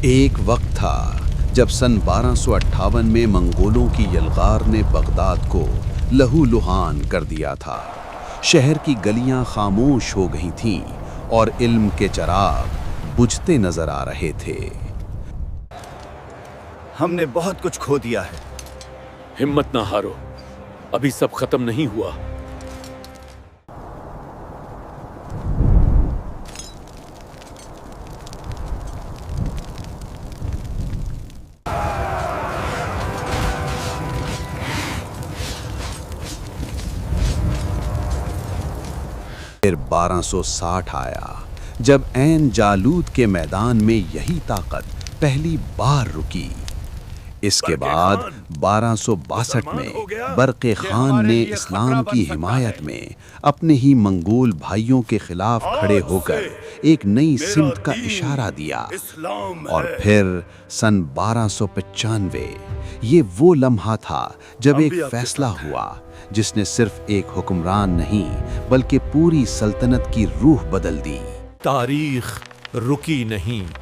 ایک وقت تھا جب سن 1258 میں منگولوں کی یلغار نے بغداد کو لہو لہان کر دیا تھا۔ شہر کی گلیاں خاموش ہو گئی تھیں اور علم کے چراغ بجھتے نظر آ رہے تھے۔ ہم نے بہت کچھ کھو دیا ہے۔ ہمت نہ ہارو، ابھی سب ختم نہیں ہوا۔ پھر 1260 آیا جب عین جالوت کے میدان میں یہی طاقت پہلی بار رکی۔ اس کے بعد 1262 میں برق خان نے اسلام کی حمایت میں اپنے ہی منگول بھائیوں کے خلاف کھڑے ہو کر ایک نئی سمت کا اشارہ دیا، اور پھر سن 1295 یہ وہ لمحہ تھا جب ایک فیصلہ ہوا جس نے صرف ایک حکمران نہیں بلکہ پوری سلطنت کی روح بدل دی۔ تاریخ رکی نہیں۔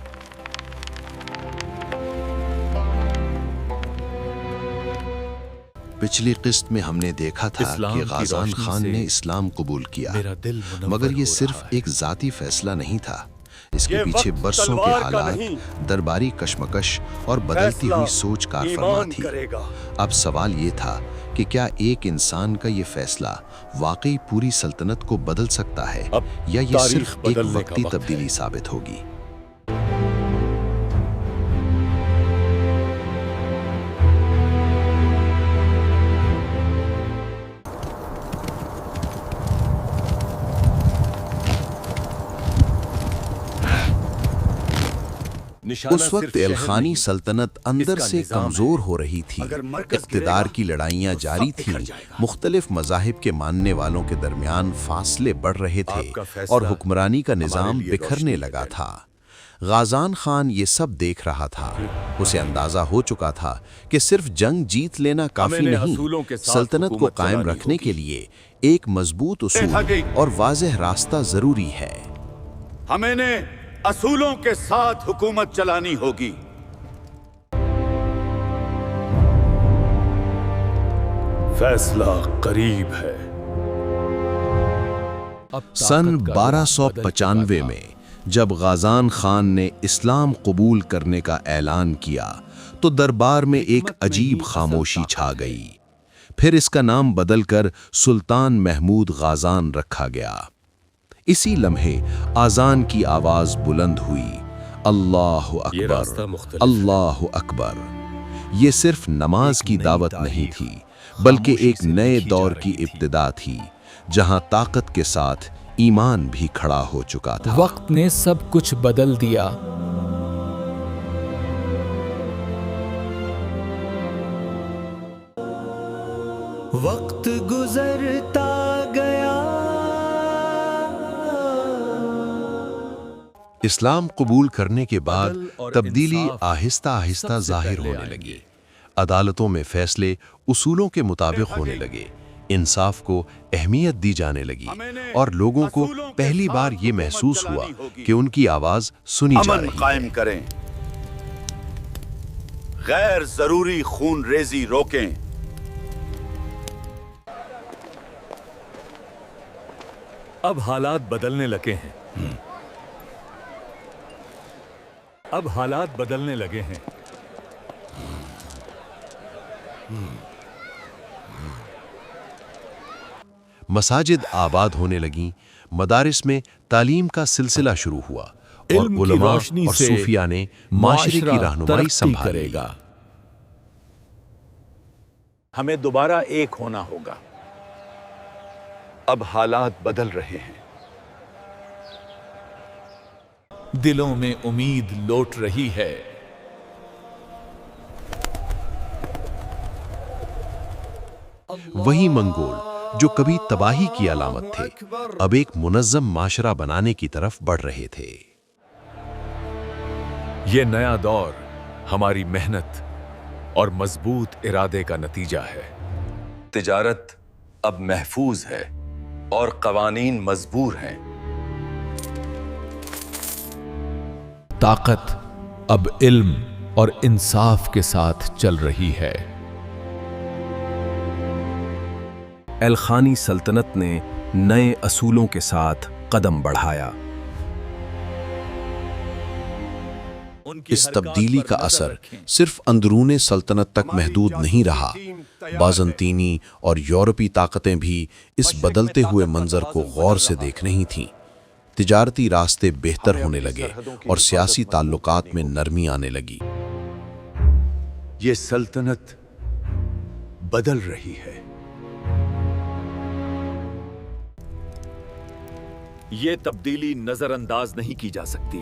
پچھلی قسط میں ہم نے دیکھا تھا کہ غازان خان نے اسلام قبول کیا، مگر یہ صرف ایک ذاتی فیصلہ نہیں تھا۔ اس کے پیچھے برسوں کے حالات، درباری کشمکش اور بدلتی ہوئی سوچ کار فرما تھی۔ اب سوال یہ تھا کہ کیا ایک انسان کا یہ فیصلہ واقعی پوری سلطنت کو بدل سکتا ہے، یا یہ صرف ایک وقتی تبدیلی ثابت ہوگی؟ اس وقت الخانی سلطنت اندر سے کمزور ہو رہی تھی، اقتدار کی لڑائیاں جاری تھیں، مختلف مذاہب کے ماننے والوں کے درمیان فاصلے بڑھ رہے تھے اور حکمرانی کا نظام بکھرنے لگا تھا۔ غازان خان یہ سب دیکھ رہا تھا۔ اسے اندازہ ہو چکا تھا کہ صرف جنگ جیت لینا کافی نہیں، سلطنت کو قائم رکھنے کے لیے ایک مضبوط اصول اور واضح راستہ ضروری ہے۔ ہمیں نے اصولوں کے ساتھ حکومت چلانی ہوگی۔ فیصلہ قریب ہے۔ سن 1295 میں جب غازان خان نے اسلام قبول کرنے کا اعلان کیا تو دربار میں ایک عجیب خاموشی چھا گئی۔ پھر اس کا نام بدل کر سلطان محمود غازان رکھا گیا۔ اسی لمحے اذان کی آواز بلند ہوئی، اللہ اکبر، اللہ اکبر۔ یہ صرف نماز کی دعوت نہیں تھی، بلکہ ایک نئے دور کی ابتدا تھی، جہاں طاقت کے ساتھ ایمان بھی کھڑا ہو چکا تھا۔ وقت نے سب کچھ بدل دیا۔ وقت گزرتا گیا۔ اسلام قبول کرنے کے بعد تبدیلی آہستہ آہستہ ظاہر ہونے لگی۔ عدالتوں میں فیصلے اصولوں کے مطابق ہونے لگے، انصاف کو اہمیت دی جانے لگی، اور لوگوں کو پہلی بار یہ محسوس ہوا کہ ان کی آواز سنی جا رہی ہے۔ امن قائم کریں، غیر ضروری خون ریزی روکیں۔ اب حالات بدلنے لگے ہیں۔ اب حالات بدلنے لگے ہیں۔ مساجد آباد ہونے لگیں، مدارس میں تعلیم کا سلسلہ شروع ہوا، اور علماء اور صوفیاء نے معاشرے کی رہنمائی سنبھالے گا۔ ہمیں دوبارہ ایک ہونا ہوگا۔ اب حالات بدل رہے ہیں۔ دلوں میں امید لوٹ رہی ہے۔ وہی منگول جو کبھی تباہی کی علامت تھے، اب ایک منظم معاشرہ بنانے کی طرف بڑھ رہے تھے۔ یہ نیا دور ہماری محنت اور مضبوط ارادے کا نتیجہ ہے۔ تجارت اب محفوظ ہے اور قوانین مضبوط ہیں۔ طاقت اب علم اور انصاف کے ساتھ چل رہی ہے۔ الخانی سلطنت نے نئے اصولوں کے ساتھ قدم بڑھایا۔ اس تبدیلی کا اثر صرف اندرون سلطنت تک محدود نہیں رہا، بازنطینی اور یورپی طاقتیں بھی اس بدلتے ہوئے منظر کو غور سے دیکھ رہی تھیں۔ تجارتی راستے بہتر ہونے لگے اور سیاسی تعلقات میں نرمی آنے لگی۔ یہ سلطنت بدل رہی ہے۔ یہ تبدیلی نظر انداز نہیں کی جا سکتی۔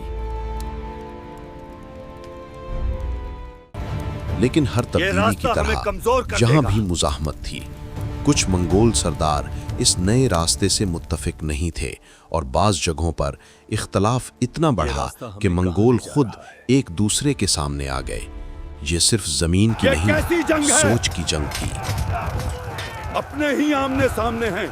لیکن ہر تبدیلی کی طرح جہاں بھی مزاحمت تھی، کچھ منگول سردار اس نئے راستے سے متفق نہیں تھے اور بعض جگہوں پر اختلاف اتنا بڑھا کہ منگول خود ایک دوسرے کے سامنے آ گئے۔ یہ صرف زمین کی نہیں، سوچ کی جنگ تھی۔ اپنے ہی آمنے سامنے ہیں۔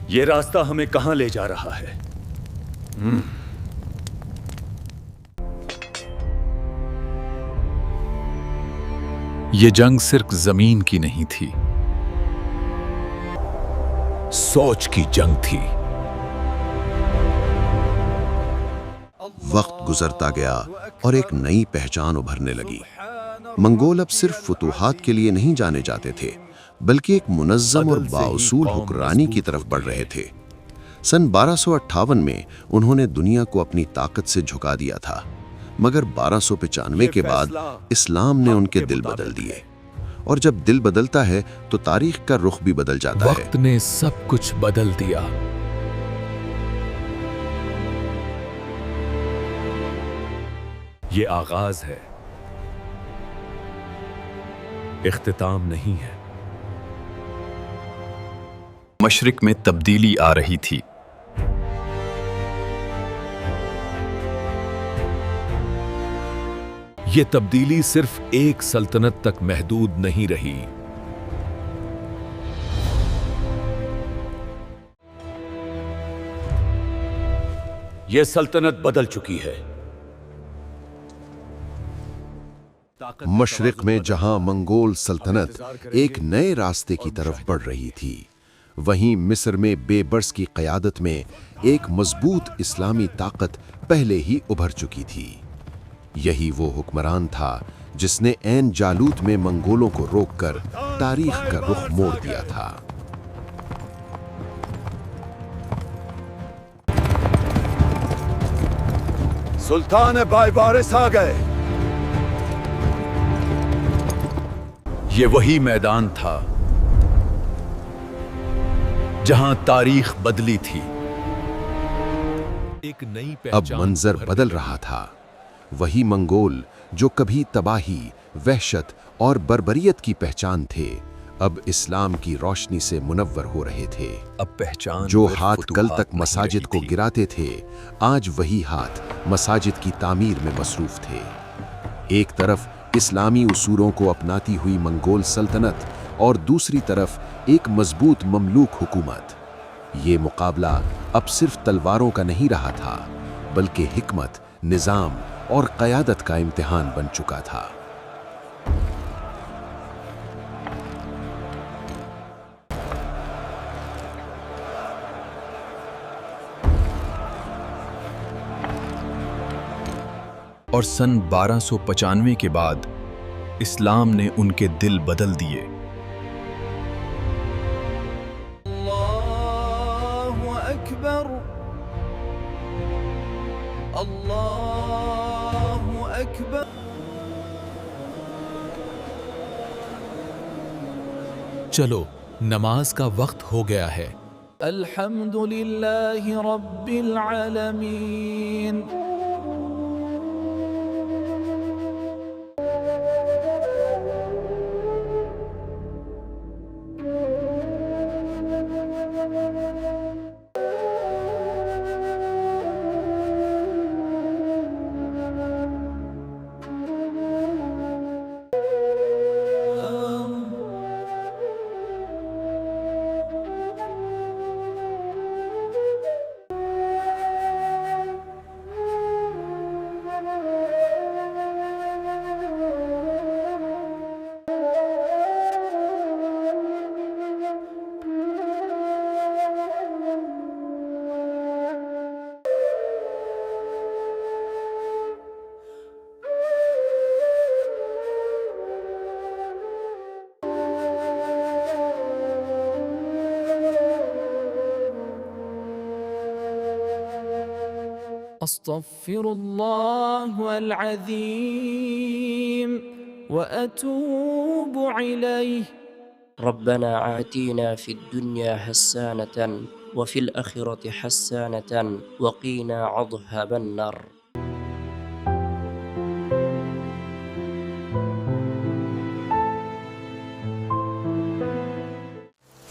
یہ راستہ ہمیں کہاں لے جا رہا ہے؟ یہ جنگ صرف زمین کی نہیں تھی، سوچ کی جنگ تھی۔ وقت گزرتا گیا اور ایک نئی پہچان ابھرنے لگی۔ منگول اب صرف فتوحات کے لیے نہیں جانے جاتے تھے، بلکہ ایک منظم اور بااصول حکمرانی کی طرف بڑھ رہے تھے۔ سن 1258 میں انہوں نے دنیا کو اپنی طاقت سے جھکا دیا تھا، مگر 1295 کے بعد اسلام نے ان کے دل بدل دیے، اور جب دل بدلتا ہے تو تاریخ کا رخ بھی بدل جاتا ہے۔ وقت نے سب کچھ بدل دیا۔ یہ آغاز ہے، اختتام نہیں ہے۔ مشرق میں تبدیلی آ رہی تھی۔ یہ تبدیلی صرف ایک سلطنت تک محدود نہیں رہی۔ یہ سلطنت بدل چکی ہے۔ مشرق میں جہاں منگول سلطنت ایک نئے راستے کی طرف بڑھ رہی تھی، وہیں مصر میں بے برس کی قیادت میں ایک مضبوط اسلامی طاقت پہلے ہی ابھر چکی تھی۔ یہی وہ حکمران تھا جس نے عین جالوت میں منگولوں کو روک کر تاریخ کا رخ موڑ دیا تھا۔ سلطان بائبارس آ گئے۔ یہ وہی میدان تھا جہاں تاریخ بدلی تھی۔ ایک نئی اب پہچان منظر ابھرنے بدل لگی۔ رہا تھا۔ وہی منگول جو کبھی تباہی، وحشت اور بربریت کی پہچان تھے، اب اسلام کی روشنی سے منور ہو رہے تھے۔ اب پہچان جو صرف ہاتھ کل فتوحات تک نہیں مساجد رہی کو تھی۔ گراتے تھے، آج وہی ہاتھ مساجد کی تعمیر میں مصروف تھے۔ ایک طرف اسلامی اصولوں کو اپناتی ہوئی منگول سلطنت اور دوسری طرف ایک مضبوط مملوک حکومت۔ یہ مقابلہ اب صرف تلواروں کا نہیں رہا تھا، بلکہ حکمت، نظام اور قیادت کا امتحان بن چکا تھا۔ اور سن 1295 کے بعد اسلام نے ان کے دل بدل دیے۔ اللہ اکبر، اللہ اکبر۔ چلو نماز کا وقت ہو گیا ہے۔ الحمد للہ رب العالمین۔ أستغفر الله العظيم وأتوب إليه. ربنا آتنا في الدنيا حسنة وفي الآخرة حسنة وقنا عذاب النار.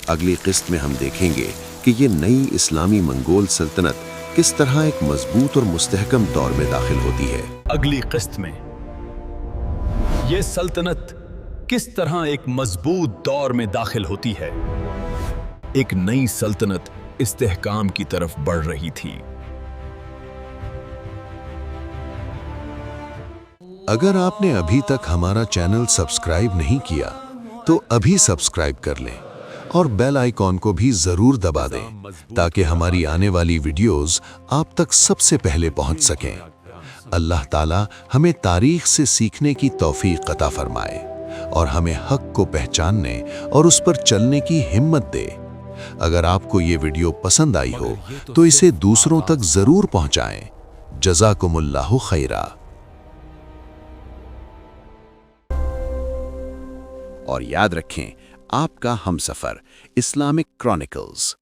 اگلی قسط میں ہم دیکھیں گے کہ یہ نئی اسلامی منگول سلطنت کس طرح ایک مضبوط اور مستحکم دور میں داخل ہوتی ہے۔ اگلی قسط میں یہ سلطنت کس طرح ایک مضبوط دور میں داخل ہوتی ہے۔ ایک نئی سلطنت استحکام کی طرف بڑھ رہی تھی۔ اگر آپ نے ابھی تک ہمارا چینل سبسکرائب نہیں کیا تو ابھی سبسکرائب کر لیں اور بیل آئیکن کو بھی ضرور دبا دیں تاکہ ہماری آنے والی ویڈیوز آپ تک سب سے پہلے پہنچ سکیں۔ اللہ تعالیٰ ہمیں تاریخ سے سیکھنے کی توفیق عطا فرمائے اور ہمیں حق کو پہچاننے اور اس پر چلنے کی ہمت دے۔ اگر آپ کو یہ ویڈیو پسند آئی ہو تو اسے دوسروں تک ضرور پہنچائیں۔ جزاکم اللہ خیرہ۔ اور یاد رکھیں، آپ کا ہمسفر اسلامک کرونیکلز